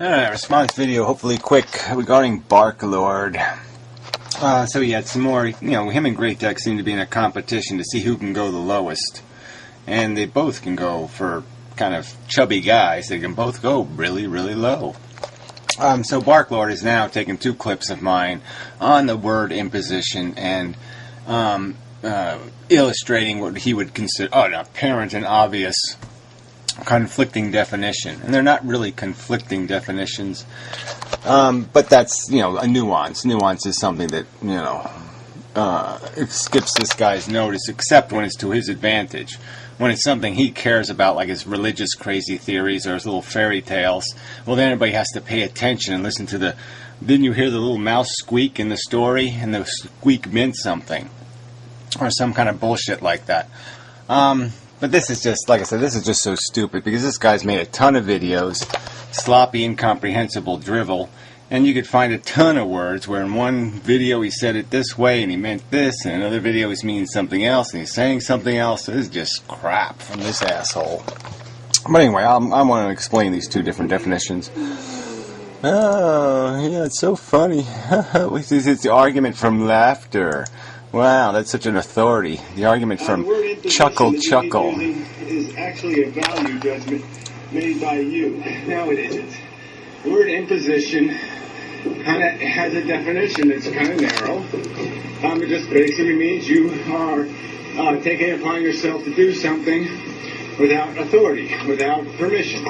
Alright, response video, hopefully quick, regarding Barklord. So he had some more, him and Great Tech seem to be in a competition to see who can go the lowest. And they both can go, for kind of chubby guys, they can both go really, really low. So Barklord is now taking two clips of mine on the word imposition and illustrating what he would consider an apparent and obvious conflicting definition. And they're not really conflicting definitions, but that's, a nuance. Nuance is something that, it skips this guy's notice, except when it's to his advantage. When it's something he cares about, like his religious crazy theories or his little fairy tales, well, then everybody has to pay attention and listen to the... Didn't you hear the little mouse squeak in the story? And the squeak meant something. Or some kind of bullshit like that. But this is just, like I said, this is just so stupid, because this guy's made a ton of videos, sloppy, incomprehensible drivel, and you could find a ton of words where in one video he said it this way and he meant this, and in another video he's meaning something else and he's saying something else. This is just crap from this asshole. But anyway, I want to explain these two different definitions. Oh, yeah, it's so funny. It's the argument from laughter. Wow, that's such an authority. The argument from Chuckle Chuckle is actually a value judgment made by you. No, it isn't. The word imposition kind of has a definition that's kind of narrow. It just basically means you are taking it upon yourself to do something without authority, without permission,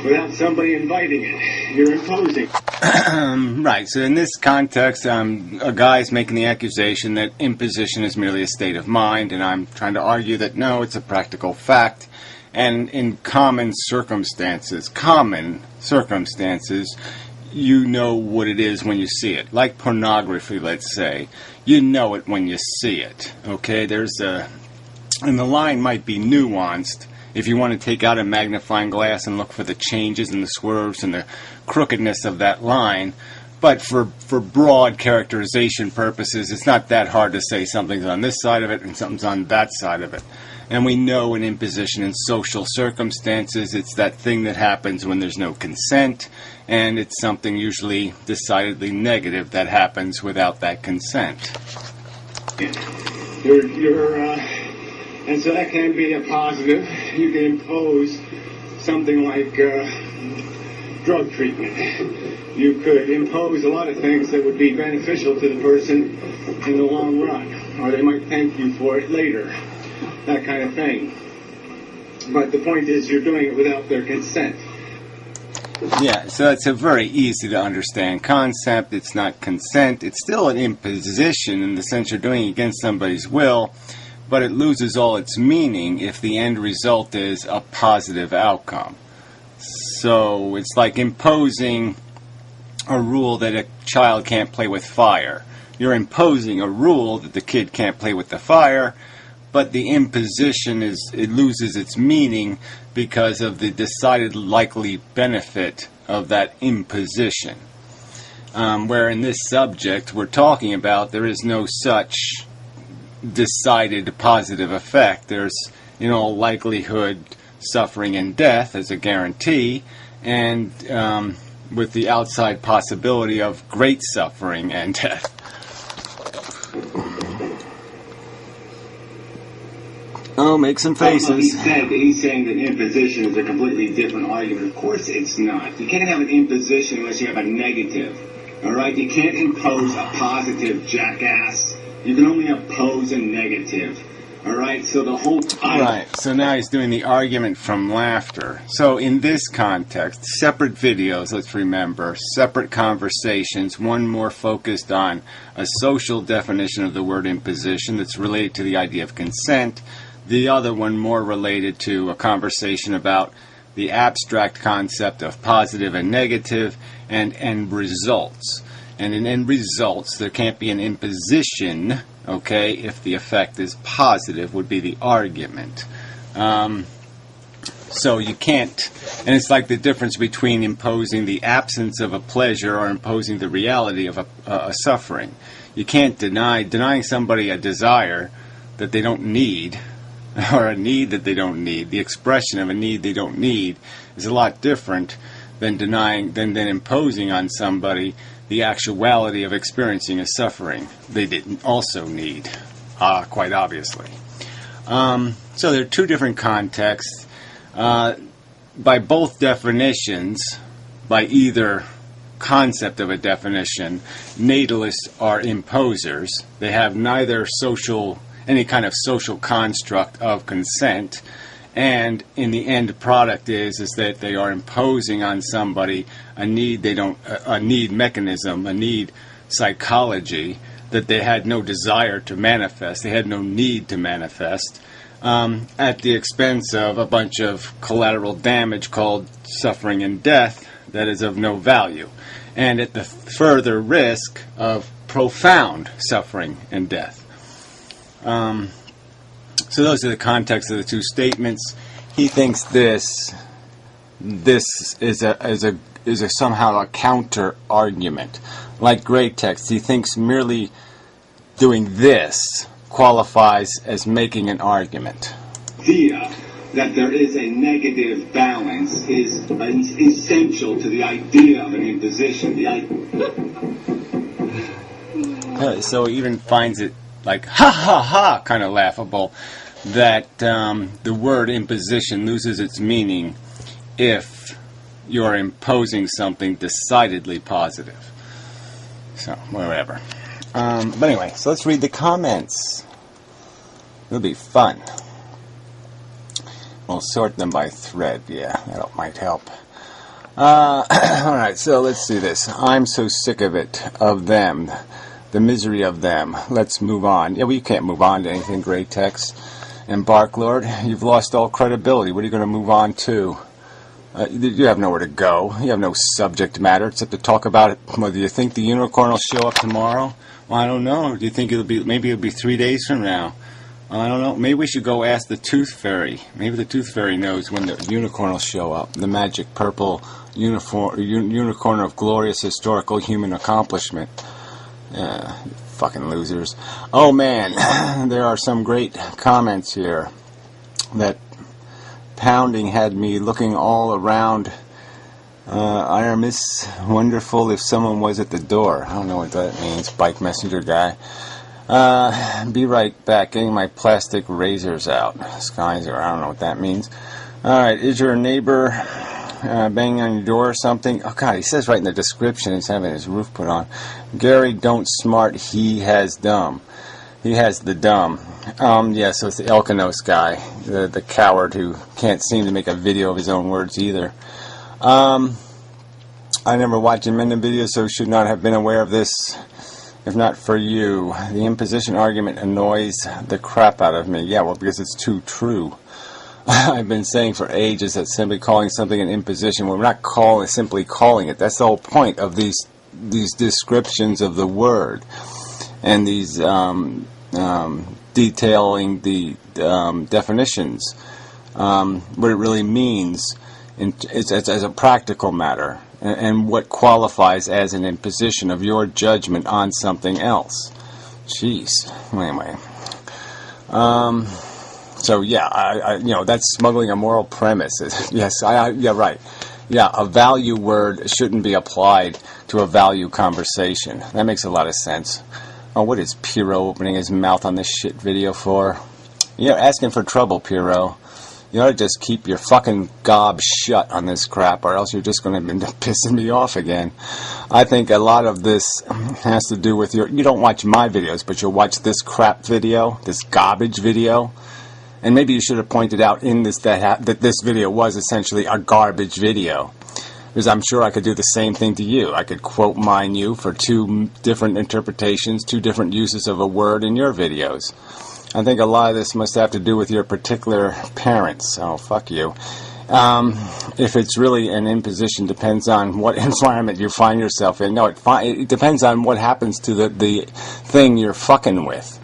without somebody inviting it. You're imposing. Right, so in this context, a guy's making the accusation that imposition is merely a state of mind, and I'm trying to argue that no, it's a practical fact. And in common circumstances, you know what it is when you see it. Like pornography, let's say. You know it when you see it. Okay, and the line might be nuanced if you want to take out a magnifying glass and look for the changes and the swerves and the crookedness of that line. But for broad characterization purposes, it's not that hard to say something's on this side of it and something's on that side of it. And we know an imposition in social circumstances, it's that thing that happens when there's no consent, and it's something usually decidedly negative that happens without that consent. And so that can be a positive. You can impose something like drug treatment. You could impose a lot of things that would be beneficial to the person in the long run, or they might thank you for it later. That kind of thing. But the point is, you're doing it without their consent. Yeah, so it's a very easy to understand concept. It's not consent. It's still an imposition in the sense you're doing it against somebody's will, but it loses all its meaning if the end result is a positive outcome. So it's like imposing a rule that a child can't play with fire. You're imposing a rule that the kid can't play with the fire, but the imposition it loses its meaning because of the decided likely benefit of that imposition. Where in this subject we're talking about, there is no such decided positive effect. There's, likelihood, suffering, and death as a guarantee, and with the outside possibility of great suffering and death. Oh, make some faces. He's saying that imposition is a completely different argument. Of course it's not. You can't have an imposition unless you have a negative. All right? You can't impose a positive, jackass. You can only oppose a negative. All right? So the whole time... Right. So now he's doing the argument from laughter. So in this context, separate videos, let's remember, separate conversations, one more focused on a social definition of the word imposition that's related to the idea of consent, the other one more related to a conversation about the abstract concept of positive and negative and end results. And in end results, there can't be an imposition, okay, if the effect is positive, would be the argument. So you can't, and it's like the difference between imposing the absence of a pleasure or imposing the reality of a suffering. You can't denying somebody a desire that they don't need, or a need that they don't need. The expression of a need they don't need is a lot different than imposing on somebody the actuality of experiencing a suffering they didn't also need, quite obviously. So there are two different contexts. By both definitions, by either concept of a definition, natalists are imposers. They have neither any kind of social construct of consent, and in the end product is that they are imposing on somebody a need mechanism, a need psychology that they had no desire to manifest, they had no need to manifest, at the expense of a bunch of collateral damage called suffering and death that is of no value, and at the further risk of profound suffering and death. So those are the context of the two statements. He thinks this is somehow a counter argument, like great text. He thinks merely doing this qualifies as making an argument. Idea that there is a negative balance is essential to the idea of an imposition. So he even finds it like ha ha ha kind of laughable that the word imposition loses its meaning if you're imposing something decidedly positive. So whatever. But anyway, so let's read the comments. It'll be fun. We'll sort them by thread. Yeah, that might help. Alright, so let's do this. I'm so sick of it, of them, the misery of them. Let's move on. Yeah, well, you can't move on to anything, great text. And Barklord, you've lost all credibility. What are you going to move on to? You have nowhere to go. You have no subject matter except to talk about it. Well, do you think the unicorn will show up tomorrow? Well, I don't know. Do you think maybe it'll be 3 days from now? I don't know. Maybe we should go ask the Tooth Fairy. Maybe the Tooth Fairy knows when the unicorn will show up. The magic purple unicorn of glorious historical human accomplishment. Fucking losers. Oh man, there are some great comments here. That pounding had me looking all around. Aramis, wonderful if someone was at the door. I don't know what that means, bike messenger guy. Be right back, getting my plastic razors out. Skyzer, I don't know what that means. Alright, is your neighbor banging on your door or something? Oh god, he says right in the description he's having his roof put on. Gary don't smart, he has dumb. He has the dumb. Yeah, so it's the Elkanos guy, the coward who can't seem to make a video of his own words either. I never watched him in the video, so should not have been aware of this. If not for you, the imposition argument annoys the crap out of me. Yeah, well, because it's too true. I've been saying for ages that simply calling something an imposition, well, we're not simply calling it. That's the whole point of these descriptions of the word and these detailing the definitions. What it really means as a practical matter. And what qualifies as an imposition of your judgment on something else. Jeez. Anyway. So yeah, that's smuggling a moral premise. Yes, yeah, right. Yeah, a value word shouldn't be applied to a value conversation. That makes a lot of sense. Oh, what is Piro opening his mouth on this shit video for? You're asking for trouble, Piro. You ought to just keep your fucking gob shut on this crap, or else you're just going to end up pissing me off again. I think a lot of this has to do with you don't watch my videos, but you'll watch this crap video, this garbage video. And maybe you should have pointed out in this that this video was essentially a garbage video. Because I'm sure I could do the same thing to you. I could quote mine you for two different interpretations, two different uses of a word in your videos. I think a lot of this must have to do with your particular parents. Oh, fuck you. If it's really an imposition, depends on what environment you find yourself in. No, it depends on what happens to the thing you're fucking with.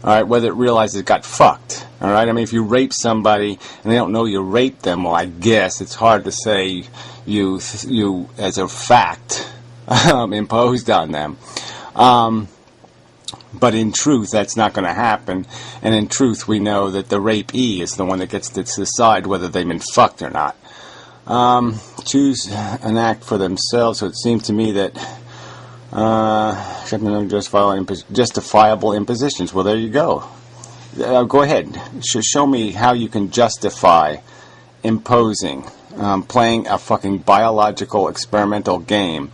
All right, whether it realizes it got fucked. All right, I mean, if you rape somebody and they don't know you raped them, well, I guess it's hard to say you as a fact imposed on them. But in truth, that's not going to happen. And in truth, we know that the rapee is the one that gets to decide whether they've been fucked or not. choose an act for themselves. So it seems to me that justifiable impositions. Well, there you go. Go ahead. Show me how you can justify imposing, playing a fucking biological experimental game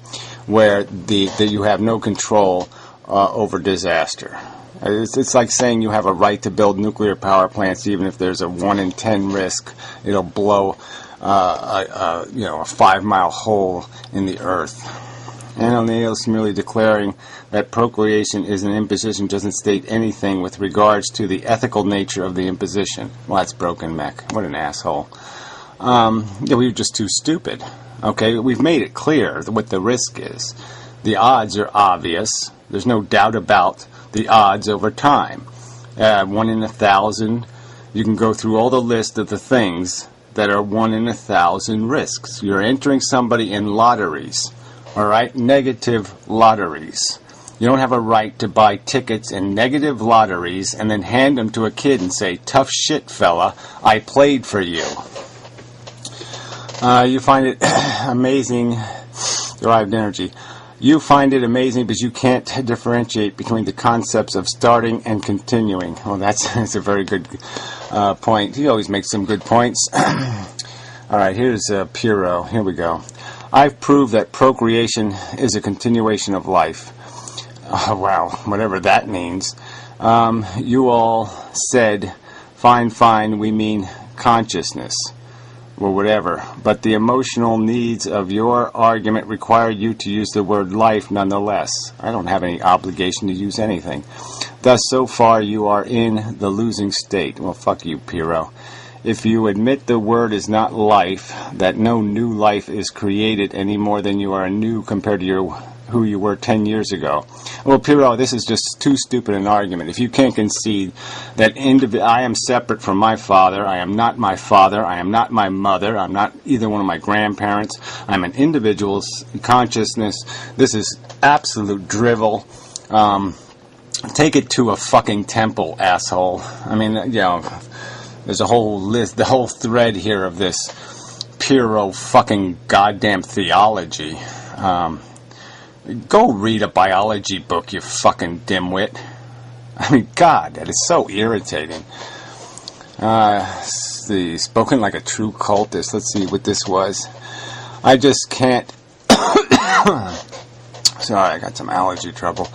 where that you have no control over disaster. It's like saying you have a right to build nuclear power plants, even if there's a 1 in 10 risk it'll blow a 5-mile hole in the earth. And O'Neill is merely declaring that procreation is an imposition doesn't state anything with regards to the ethical nature of the imposition. Well, that's broken mech. What an asshole. We were just too stupid. Okay, we've made it clear what the risk is. The odds are obvious. There's no doubt about the odds over time. 1 in 1,000. You can go through all the list of the things that are 1 in 1,000 risks. You're entering somebody in lotteries. All right, negative lotteries. You don't have a right to buy tickets in negative lotteries and then hand them to a kid and say, "Tough shit, fella, I played for you." You find it amazing, derived energy. You find it amazing because you can't differentiate between the concepts of starting and continuing. Well, that's a very good point. He always makes some good points. All right, here's Puro. Here we go. I've proved that procreation is a continuation of life. Oh, wow, whatever that means. You all said, fine, we mean consciousness, or whatever. But the emotional needs of your argument require you to use the word life nonetheless. I don't have any obligation to use anything. Thus, so far, you are in the losing state. Well, fuck you, Piro. If you admit the word is not life, that no new life is created any more than you are new compared to who you were 10 years ago. Well, Piro, this is just too stupid an argument. If you can't concede that I am separate from my father, I am not my father, I am not my mother, I'm not either one of my grandparents, I'm an individual's consciousness, this is absolute drivel. Take it to a fucking temple, asshole. I mean, there's a whole list, the whole thread here of this Piro fucking goddamn theology. Go read a biology book, you fucking dimwit. I mean, God, that is so irritating. Spoken like a true cultist. Let's see what this was. I just can't... Sorry, I got some allergy trouble.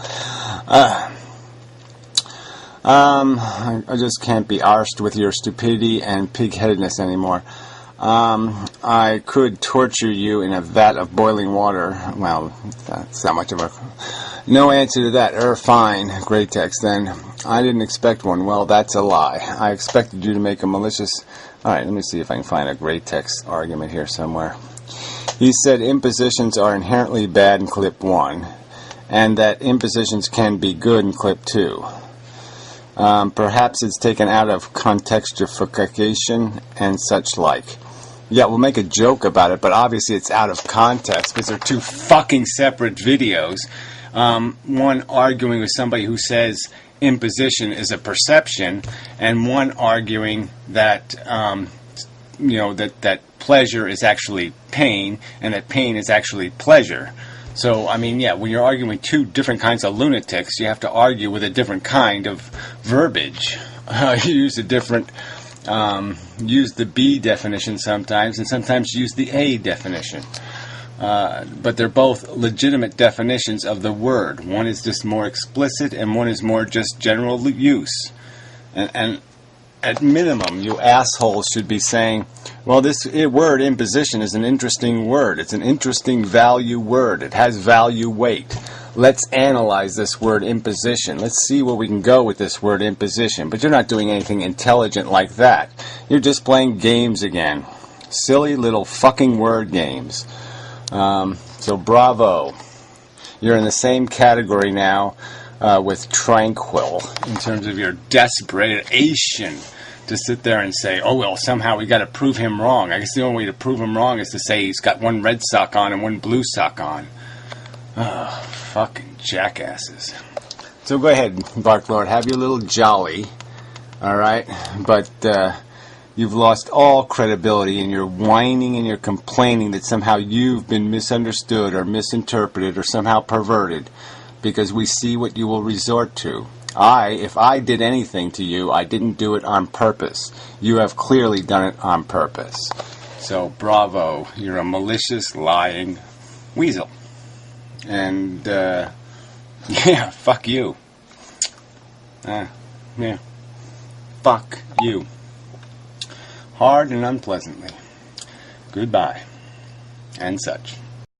I just can't be arsed with your stupidity and pig-headedness anymore. I could torture you in a vat of boiling water. Well, that's not much of a... No answer to that. Fine. Great text, then. I didn't expect one. Well, that's a lie. I expected you to make a malicious... Alright, let me see if I can find a great text argument here somewhere. He said impositions are inherently bad in clip 1, and that impositions can be good in clip 2. Perhaps it's taken out of contextification and such like. Yeah, we'll make a joke about it, but obviously it's out of context because they're two fucking separate videos. One arguing with somebody who says imposition is a perception, and one arguing that that pleasure is actually pain, and that pain is actually pleasure. So, I mean, yeah, when you're arguing with two different kinds of lunatics, you have to argue with a different kind of verbiage. You use a different, use the B definition sometimes, and sometimes use the A definition. But they're both legitimate definitions of the word. One is just more explicit, and one is more just general use. And at minimum, you assholes should be saying, well, this word imposition is an interesting word. It's an interesting value word. It has value weight. Let's analyze this word imposition. Let's see where we can go with this word imposition. But you're not doing anything intelligent like that. You're just playing games again. Silly little fucking word games. So bravo. You're in the same category now with Tranquil in terms of your desperation to sit there and say, oh, well, somehow we got to prove him wrong. I guess the only way to prove him wrong is to say he's got one red sock on and one blue sock on. Oh, fucking jackasses. So go ahead, Bark Lord, have your little jolly, all right? But You've lost all credibility, and you're whining and you're complaining that somehow you've been misunderstood or misinterpreted or somehow perverted, because we see what you will resort to. If I did anything to you, I didn't do it on purpose. You have clearly done it on purpose. So, bravo. You're a malicious, lying weasel. And, yeah, fuck you. Yeah. Fuck you. Hard and unpleasantly. Goodbye. And such.